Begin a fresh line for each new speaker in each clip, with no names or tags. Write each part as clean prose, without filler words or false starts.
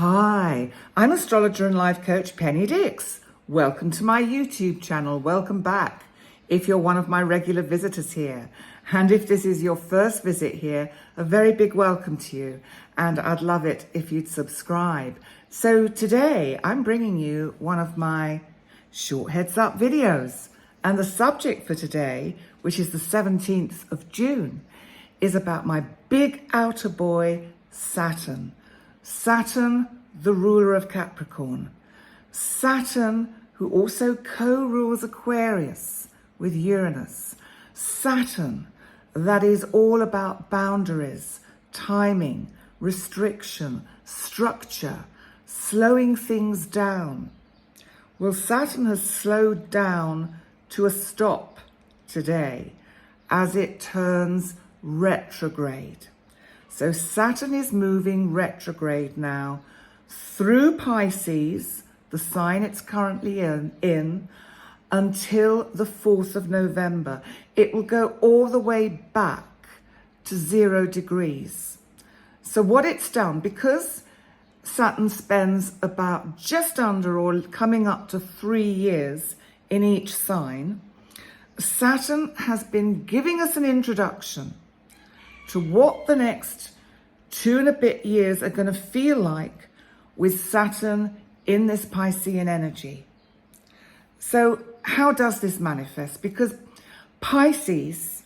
Hi, I'm astrologer and life coach Penny Dix. Welcome to my YouTube channel. Welcome back if you're one of my regular visitors here. And if this is your first visit here, a very big welcome to you. And I'd love it if you'd subscribe. So today I'm bringing you one of my short heads up videos. And the subject for today, which is the 17th of June, is about my big outer boy, Saturn. Saturn, the ruler of Capricorn. Saturn, who also co-rules Aquarius with Uranus. Saturn, that is all about boundaries, timing, restriction, structure, slowing things down. Well, Saturn has slowed down to a stop today as it turns retrograde. So Saturn is moving retrograde now through Pisces, the sign it's currently in, until the 4th of November. It will go all the way back to 0 degrees. So what it's done, because Saturn spends about just under or coming up to 3 years in each sign, Saturn has been giving us an introduction to what the next 2 and a bit years are going to feel like with Saturn in this Piscean energy. So how does this manifest? Because Pisces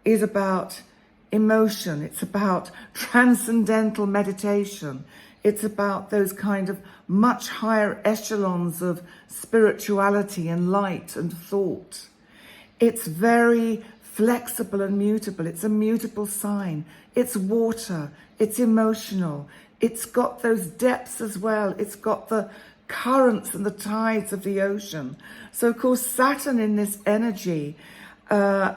is about emotion. It's about transcendental meditation. It's about those kind of much higher echelons of spirituality and light and thought. It's very flexible and mutable. It's a mutable sign. It's water. It's emotional. It's got those depths as well. It's got the currents and the tides of the ocean. So, of course, Saturn in this energy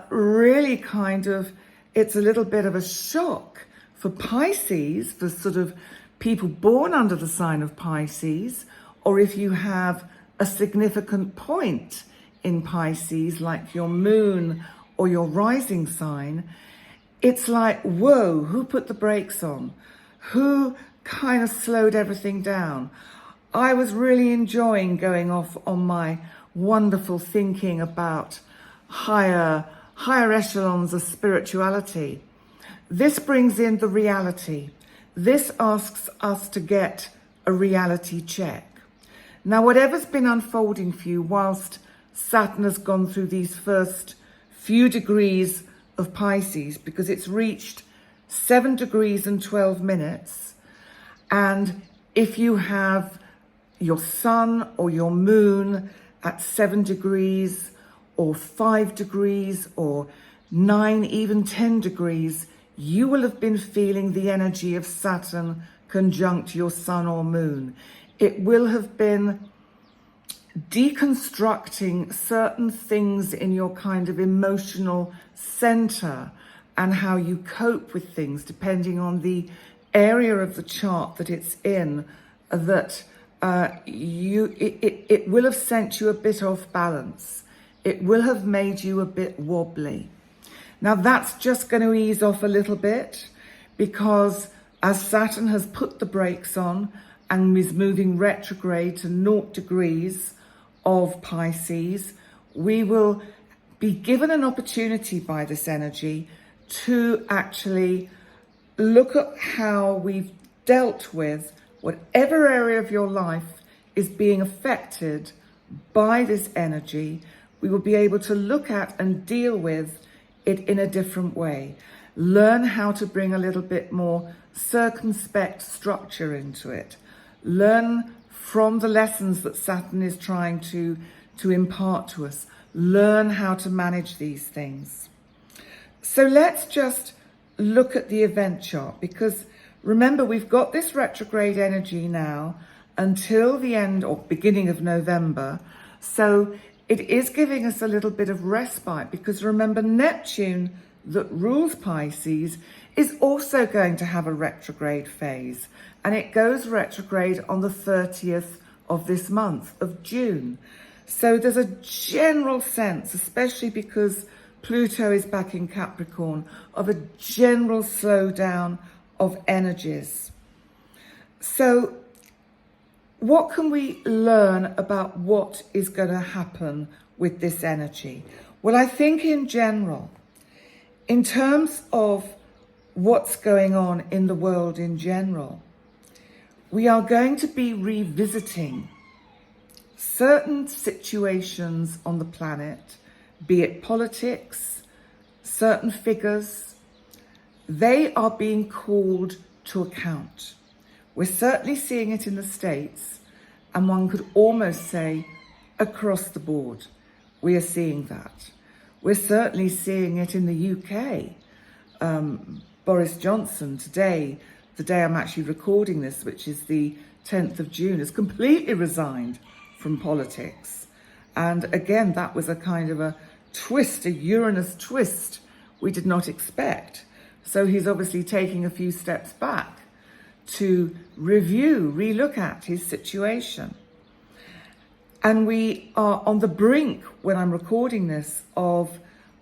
really kind of, it's a little bit of a shock for Pisces, for sort of people born under the sign of Pisces, or if you have a significant point in Pisces, like your moon or your rising sign. It's like, whoa, who put the brakes on? Who kind of slowed everything down? I was really enjoying going off on my wonderful thinking about higher echelons of spirituality. This brings in the reality. This asks us to get a reality check. Now, whatever's been unfolding for you whilst Saturn has gone through these first few degrees of Pisces, because it's reached 7 degrees and 12 minutes. And if you have your sun or your moon at 7 degrees or 5 degrees or 9, even 10 degrees, you will have been feeling the energy of Saturn conjunct your sun or moon. It will have been deconstructing certain things in your kind of emotional center and how you cope with things depending on the area of the chart that it's in, that it will have sent you a bit off balance. It will have made you a bit wobbly. Now that's just going to ease off a little bit, because as Saturn has put the brakes on and is moving retrograde to 0 degrees of Pisces, we will be given an opportunity by this energy to actually look at how we've dealt with whatever area of your life is being affected by this energy. We will be able to look at and deal with it in a different way. Learn how to bring a little bit more circumspect structure into it. Learn from the lessons that Saturn is trying to impart to us. Learn how to manage these things. So let's just look at the event chart, because remember, we've got this retrograde energy now until the end or beginning of November. So it is giving us a little bit of respite, because remember, Neptune, that rules Pisces, is also going to have a retrograde phase. And it goes retrograde on the 30th of this month of June. So there's a general sense, especially because Pluto is back in Capricorn, of a general slowdown of energies. So what can we learn about what is going to happen with this energy? Well, I think in general, in terms of what's going on in the world in general, we are going to be revisiting certain situations on the planet, be it politics, certain figures. They are being called to account. We're certainly seeing it in the States, and one could almost say across the board, we are seeing that. We're certainly seeing it in the UK. Boris Johnson today, the day I'm actually recording this, which is the 10th of June, has completely resigned from politics. And again, that was a kind of a twist, a Uranus twist we did not expect. So he's obviously taking a few steps back to review, relook at his situation. And we are on the brink, when I'm recording this, of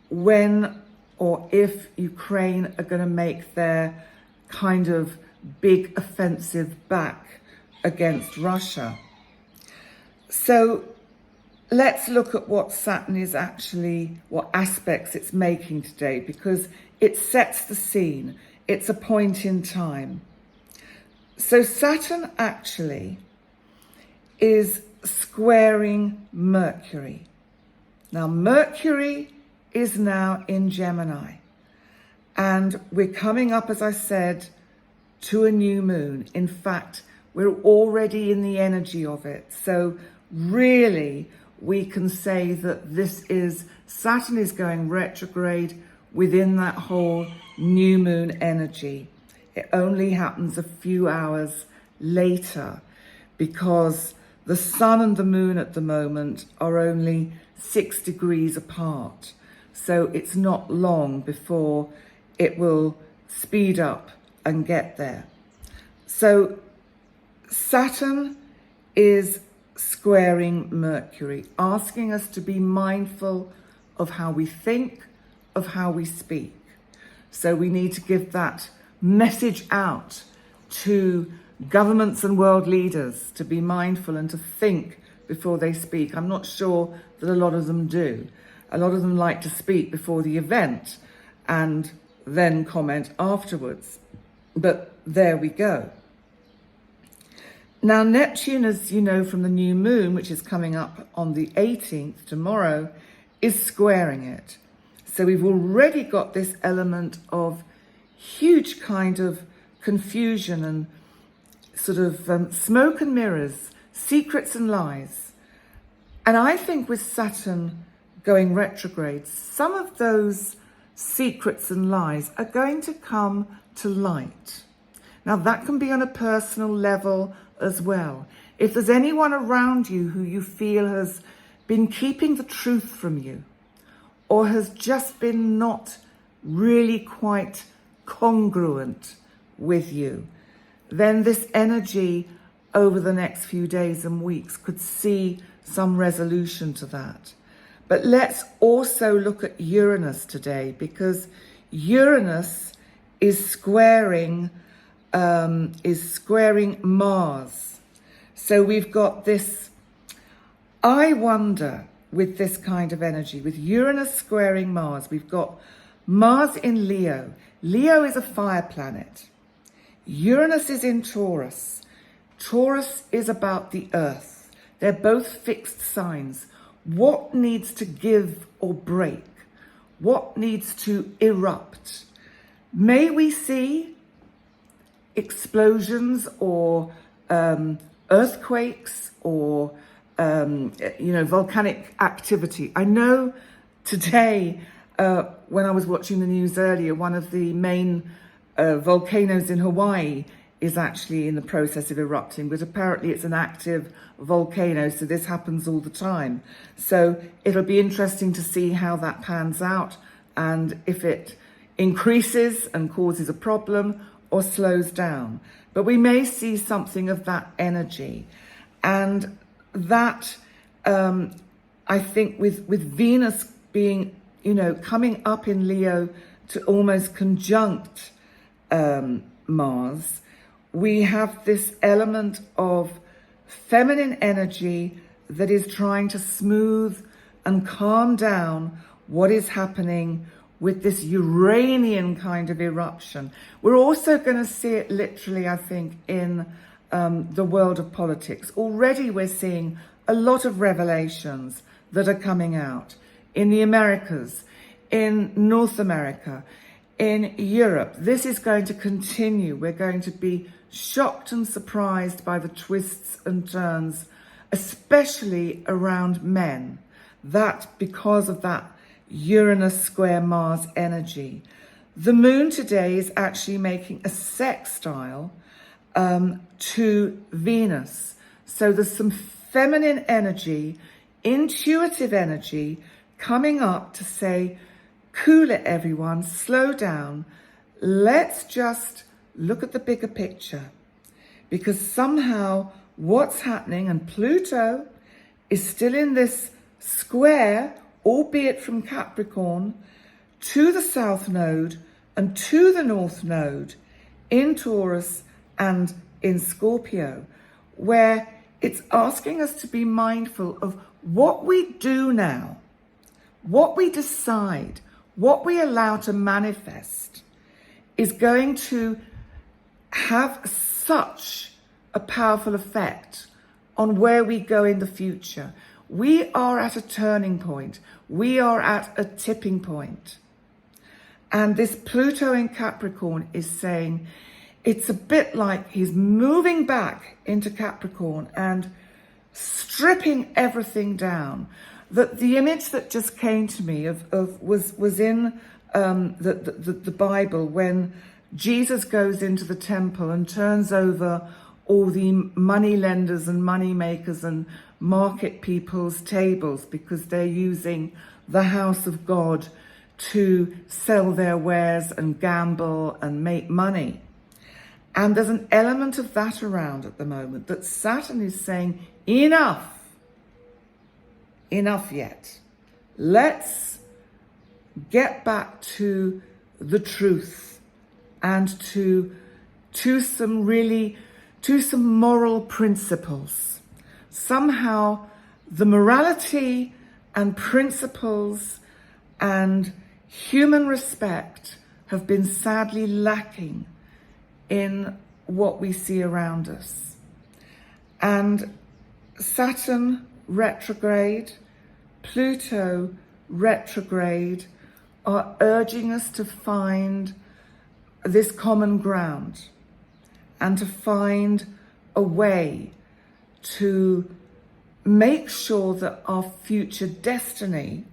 when or if Ukraine are going to make their kind of big offensive back against Russia. So let's look at what Saturn is actually, what aspects it's making today, because it sets the scene. It's a point in time. So Saturn actually is squaring Mercury. Now Mercury is now in Gemini, and we're coming up, as I said, to a new moon. In fact, we're already in the energy of it. So really, we can say that this is, Saturn is going retrograde within that whole new moon energy. It only happens a few hours later because the sun and the moon at the moment are only 6 degrees apart. So it's not long before it will speed up and get there. So Saturn is squaring Mercury, asking us to be mindful of how we think, of how we speak. So we need to give that message out to governments and world leaders to be mindful and to think before they speak. I'm not sure that a lot of them do. A lot of them like to speak before the event and then comment afterwards. But there we go. Now, Neptune, as you know from the new moon, which is coming up on the 18th, tomorrow, is squaring it. So we've already got this element of huge kind of confusion and sort of smoke and mirrors, secrets and lies. And I think with Saturn going retrograde, some of those secrets and lies are going to come to light. Now that can be on a personal level as well. If there's anyone around you who you feel has been keeping the truth from you, or has just been not really quite congruent with you, then this energy over the next few days and weeks could see some resolution to that. But let's also look at Uranus today, because Uranus is squaring Mars. So we've got this, I wonder, with this kind of energy, with Uranus squaring Mars, we've got Mars in Leo. Leo is a fire planet. Uranus is in Taurus. Taurus is about the earth. They're both fixed signs. What needs to give or break? What needs to erupt? May we see explosions or earthquakes or volcanic activity. I know today, when I was watching the news earlier, one of the main volcanoes in Hawaii is actually in the process of erupting, but apparently it's an active volcano, so this happens all the time. So it'll be interesting to see how that pans out and if it increases and causes a problem or slows down. But we may see something of that energy. And that, I think with Venus being, coming up in Leo to almost conjunct Mars, we have this element of feminine energy that is trying to smooth and calm down what is happening with this Uranian kind of eruption. We're also going to see it literally, I think, in the world of politics. Already we're seeing a lot of revelations that are coming out in the Americas, in North America, in Europe. This is going to continue. We're going to be shocked and surprised by the twists and turns, especially around men. That because of that Uranus square Mars energy. The moon today is actually making a sextile to Venus. So there's some feminine energy, intuitive energy coming up to say, cool it everyone, slow down. Let's just look at the bigger picture. Because somehow what's happening, and Pluto is still in this square, albeit from Capricorn, to the South Node and to the North Node in Taurus and in Scorpio, where it's asking us to be mindful of what we do now, what we decide, what we allow to manifest is going to have such a powerful effect on where we go in the future. We are at a turning point. We are at a tipping point. And this Pluto in Capricorn is saying it's a bit like he's moving back into Capricorn and stripping everything down. That the image that just came to me was in the Bible when Jesus goes into the temple and turns over all the money lenders and money makers and market people's tables because they're using the house of God to sell their wares and gamble and make money. And there's an element of that around at the moment that Saturn is saying, enough yet. Let's get back to the truth and to some moral principles. Somehow the morality and principles and human respect have been sadly lacking in what we see around us. And Saturn retrograde, Pluto retrograde are urging us to find this common ground and to find a way to make sure that our future destiny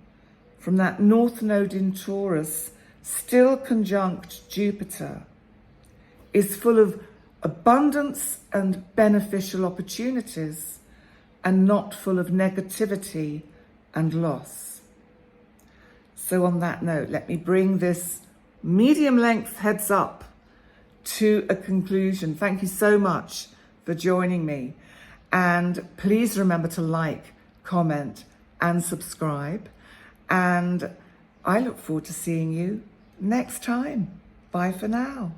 from that North Node in Taurus, still conjunct Jupiter, is full of abundance and beneficial opportunities and not full of negativity and loss. So on that note, let me bring this medium length heads up to a conclusion. Thank you so much for joining me. And please remember to like, comment, and subscribe. And I look forward to seeing you next time. Bye for now.